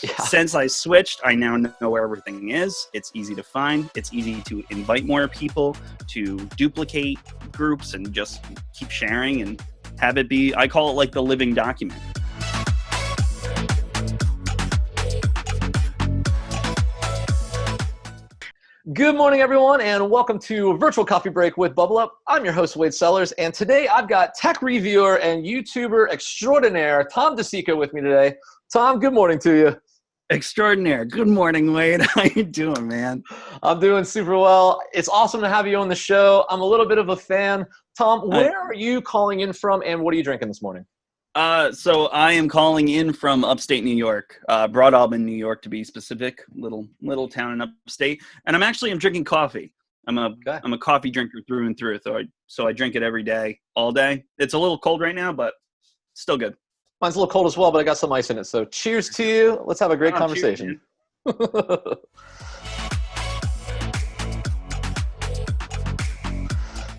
Yeah. Since I switched, I now know where everything is. It's easy to find. It's easy to invite more people, to duplicate groups and just keep sharing and have it be, I call it like the living document. Good morning, everyone, and welcome to Virtual Coffee Break with Bublup. I'm your host, Wade Sellers, and today I've got tech reviewer and YouTuber extraordinaire, Tom DeCicco, with me today. Tom, good morning to you. Extraordinaire. Good morning, Wade. How you doing, man? I'm doing super well. It's awesome to have you on the show. I'm a little bit of a fan. Tom, where are you calling in from, and what are you drinking this morning? So I am calling in from upstate New York, Broadalbin, New York, to be specific, little town in upstate. And I'm drinking coffee. I'm a coffee drinker through and through. So I drink it every day, all day. It's a little cold right now, but still good. Mine's a little cold as well, but I got some ice in it. So cheers to you. Let's have a great conversation. Cheers,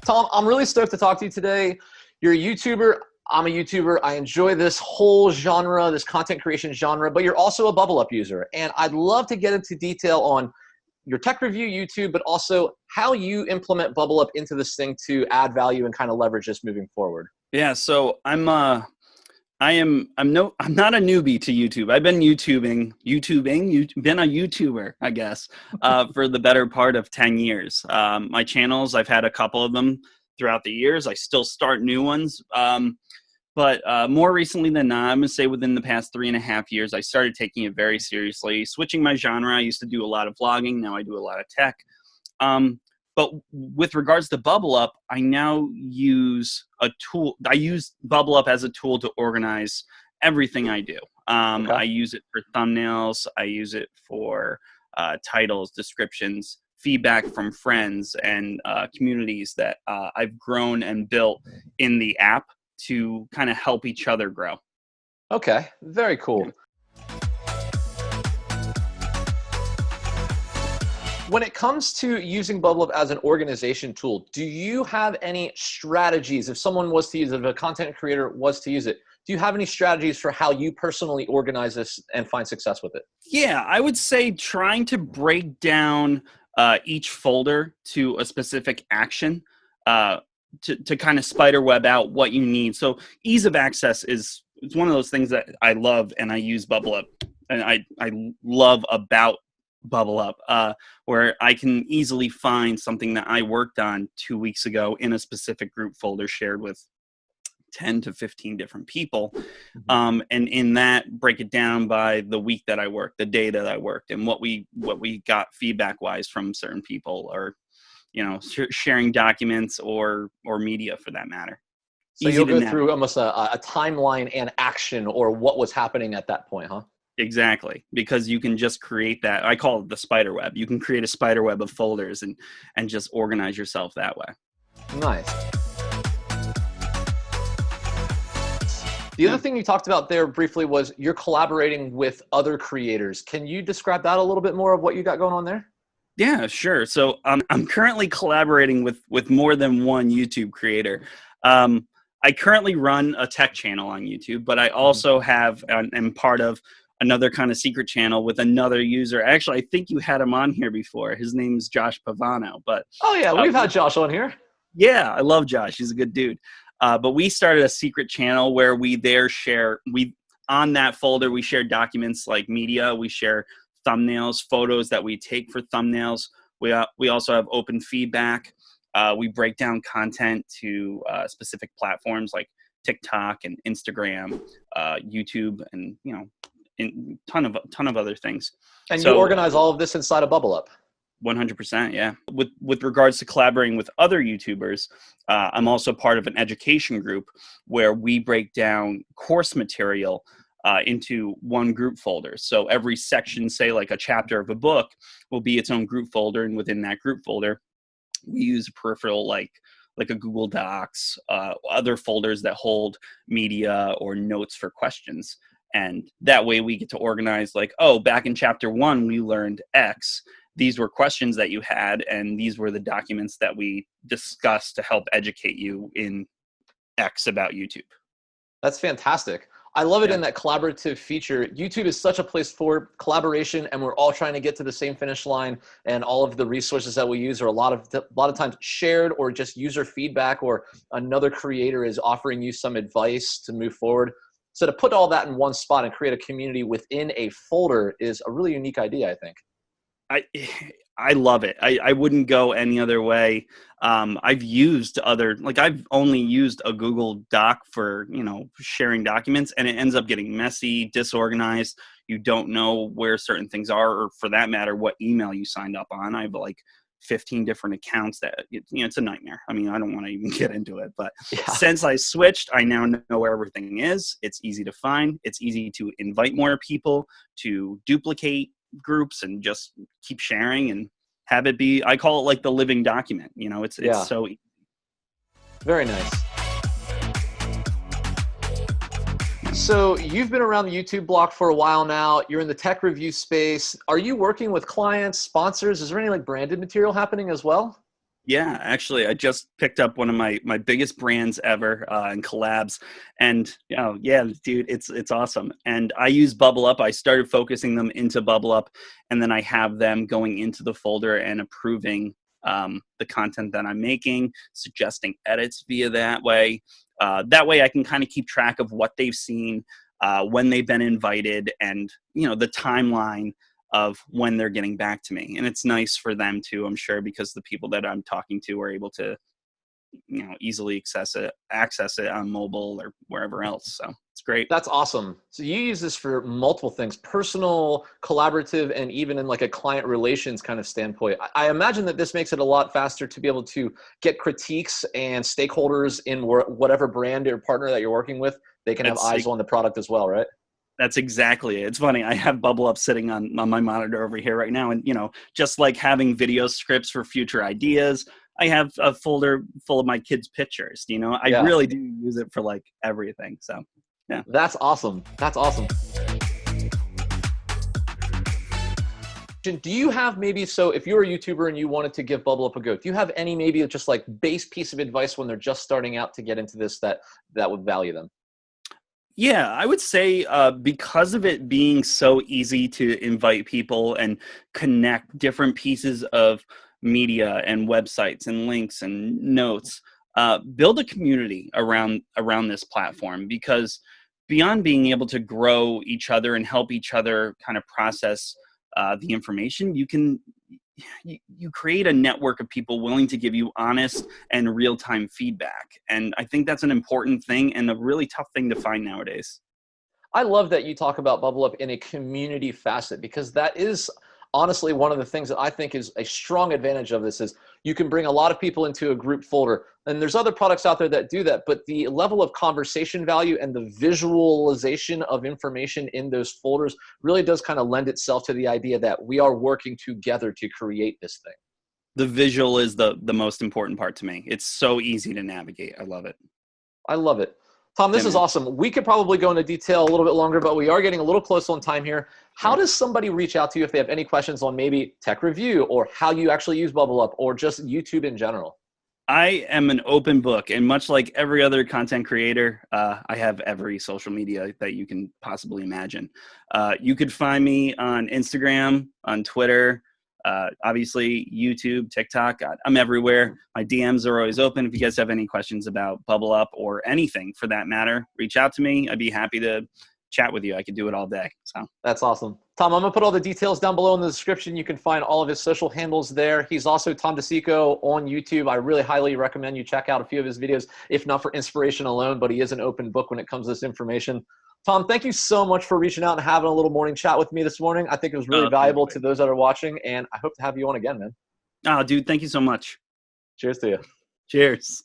Tom, I'm really stoked to talk to you today. You're a YouTuber. I'm a YouTuber. I enjoy this whole genre, this content creation genre, but you're also a Bublup user. And I'd love to get into detail on your tech review YouTube, but also how you implement Bublup into this thing to add value and kind of leverage this moving forward. Yeah, so I'm not a newbie to YouTube. I've been been a YouTuber, I guess, for the better part of 10 years. My channels, I've had a couple of them throughout the years. I still start new ones. But more recently than not, I'm going to say within the past 3.5 years, I started taking it very seriously, switching my genre. I used to do a lot of vlogging. Now I do a lot of tech. But with regards to Bublup, I now use a tool. I use Bublup as a tool to organize everything I do. I use it for thumbnails. I use it for titles, descriptions, feedback from friends and communities that I've grown and built in the app to kind of help each other grow. Okay, very cool. Yeah. When it comes to using Bublup as an organization tool, do you have any strategies if someone was to use it, if a content creator was to use it? Do you have any strategies for how you personally organize this and find success with it? Yeah, I would say trying to break down each folder to a specific action to kind of spider web out what you need. So ease of access it's one of those things that I love, and I use Bublup, and I love about Bublup, where I can easily find something that I worked on 2 weeks ago in a specific group folder shared with 10 to 15 different people. And in that, break it down by the week that I worked, the day that I worked, and what we got feedback wise from certain people, or sharing documents or media for that matter. So you'll go through almost a timeline and action, or what was happening at that point, huh? Exactly, because you can just create that. I call it the spider web. You can create a spider web of folders and just organize yourself that way. Nice. The other thing you talked about there briefly was you're collaborating with other creators. Can you describe that a little bit more of what you got going on there? Yeah, sure. So I'm currently collaborating with more than one YouTube creator. I currently run a tech channel on YouTube, but I also have am part of another kind of secret channel with another user. Actually, I think you had him on here before. His name's Josh Pavano. But oh yeah, we've had Josh on here. Yeah, I love Josh. He's a good dude. But we started a secret channel where on that folder, we share documents like media. We share thumbnails, photos that we take for thumbnails. We also have open feedback. We break down content to specific platforms like TikTok and Instagram, YouTube, and a ton of other things. And you organize all of this inside of Bublup. 100%, yeah. With regards to collaborating with other YouTubers, I'm also part of an education group where we break down course material into one group folder. So every section, say like a chapter of a book, will be its own group folder, and within that group folder, we use a peripheral like a Google Docs, other folders that hold media or notes for questions. And that way we get to organize like, oh, back in chapter 1, we learned X. These were questions that you had, and these were the documents that we discussed to help educate you in X about YouTube. That's fantastic. I love it Yeah. in that collaborative feature. YouTube is such a place for collaboration, and we're all trying to get to the same finish line. And all of the resources that we use are a lot of times shared or just user feedback, or another creator is offering you some advice to move forward. So to put all that in one spot and create a community within a folder is a really unique idea, I think. I I love it. I wouldn't go any other way. I've used I've only used a Google Doc for, sharing documents, and it ends up getting messy, disorganized. You don't know where certain things are, or for that matter, what email you signed up on. I have like 15 different accounts that, it's a nightmare. I mean, I don't want to even get into it, but Yeah. since I switched, I now know where everything is. It's easy to find. It's easy to invite more people, to duplicate groups, and just keep sharing and have it be, I call it like the living document. It's Yeah. so Very nice. So you've been around the YouTube block for a while now. You're in the tech review space. Are you working with clients, sponsors? Is there any like branded material happening as well? Yeah, actually, I just picked up one of my biggest brands ever and collabs, and yeah, dude, it's awesome. And I use Bublup. I started focusing them into Bublup, and then I have them going into the folder and approving the content that I'm making, suggesting edits via that way. That way, I can kind of keep track of what they've seen, when they've been invited, and the timeline of when they're getting back to me. And it's nice for them too, I'm sure, because the people that I'm talking to are able to, easily access it on mobile or wherever else. So it's great. That's awesome. So you use this for multiple things, personal, collaborative, and even in like a client relations kind of standpoint. I imagine that this makes it a lot faster to be able to get critiques and stakeholders in whatever brand or partner that you're working with. They can have It's eyes on the product as well, right? That's exactly it. It's funny. I have Bublup sitting on my monitor over here right now. And, just like having video scripts for future ideas, I have a folder full of my kids' pictures. I Yeah. really do use it for like everything. So, yeah. That's awesome. That's awesome. Do you have maybe, so if you're a YouTuber and you wanted to give Bublup a go, do you have any maybe just like base piece of advice when they're just starting out to get into this that would value them? Yeah, I would say because of it being so easy to invite people and connect different pieces of media and websites and links and notes, build a community around this platform, because beyond being able to grow each other and help each other kind of process the information, you create a network of people willing to give you honest and real-time feedback. And I think that's an important thing and a really tough thing to find nowadays. I love that you talk about Bublup in a community facet, because that is honestly one of the things that I think is a strong advantage of this is you can bring a lot of people into a group folder. And there's other products out there that do that, but the level of conversation value and the visualization of information in those folders really does kind of lend itself to the idea that we are working together to create this thing. The visual is the most important part to me. It's so easy to navigate. I love it. I love it. Tom, this Yeah, is man. awesome. We could probably go into detail a little bit longer, but we are getting a little close on time here. How Sure. does somebody reach out to you if they have any questions on maybe tech review or how you actually use Bublup or just YouTube in general? I am an open book, and much like every other content creator, I have every social media that you can possibly imagine. You could find me on Instagram, on Twitter, obviously YouTube, TikTok. I'm everywhere. My DMs are always open. If you guys have any questions about Bublup or anything for that matter, reach out to me. I'd be happy to chat with you. I could do it all day. So. That's awesome. Tom, I'm going to put all the details down below in the description. You can find all of his social handles there. He's also Tom DeCicco on YouTube. I really highly recommend you check out a few of his videos, if not for inspiration alone, but he is an open book when it comes to this information. Tom, thank you so much for reaching out and having a little morning chat with me this morning. I think it was really valuable to those that are watching, and I hope to have you on again, man. Oh, dude, thank you so much. Cheers to you. Cheers.